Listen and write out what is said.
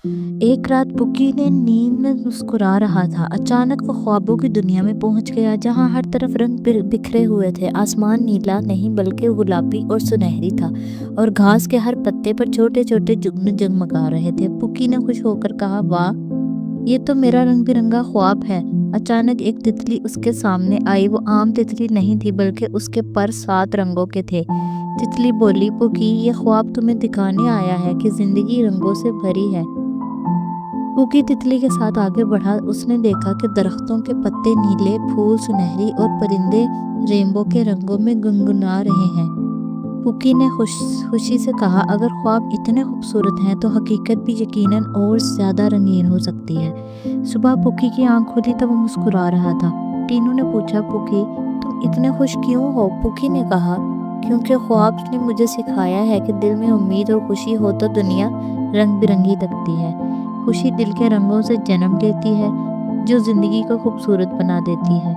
ایک رات پکی نے نیند میں مسکرا رہا تھا۔ اچانک وہ خوابوں کی دنیا میں پہنچ گیا جہاں ہر طرف رنگ بکھرے ہوئے تھے۔ آسمان نیلا نہیں بلکہ گلابی اور سنہری تھا اور گھاس کے ہر پتے پر چھوٹے چھوٹے جگنو جگمگا رہے تھے۔ پکی نے خوش ہو کر کہا، واہ، یہ تو میرا رنگ برنگا خواب ہے۔ اچانک ایک تتلی اس کے سامنے آئی۔ وہ عام تتلی نہیں تھی بلکہ اس کے پر 7 رنگوں کے تھے۔ تتلی بولی، پکی، یہ خواب تمہیں دکھانے آیا ہے کہ زندگی رنگوں سے بھری ہے۔ پکی تتلی کے ساتھ آگے بڑھا۔ اس نے دیکھا کہ درختوں کے پتے نیلے، پھول سنہری اور پرندے رینبو کے رنگوں میں گنگنا رہے ہیں۔ پکی نے خوشی سے کہا، اگر خواب اتنے خوبصورت ہیں تو حقیقت بھی یقیناً اور زیادہ رنگین ہو سکتی ہے۔ صبح پکی کی آنکھ کھلی تو وہ مسکرا رہا تھا۔ ٹینو نے پوچھا، پکی، تم اتنے خوش کیوں ہو؟ پکی نے کہا، کیونکہ خواب نے مجھے سکھایا ہے کہ دل میں امید اور خوشی ہو تو دنیا رنگ برنگی لگتی ہے۔ خوشی دل کے رنگوں سے جنم لیتی ہے جو زندگی کو خوبصورت بنا دیتی ہے۔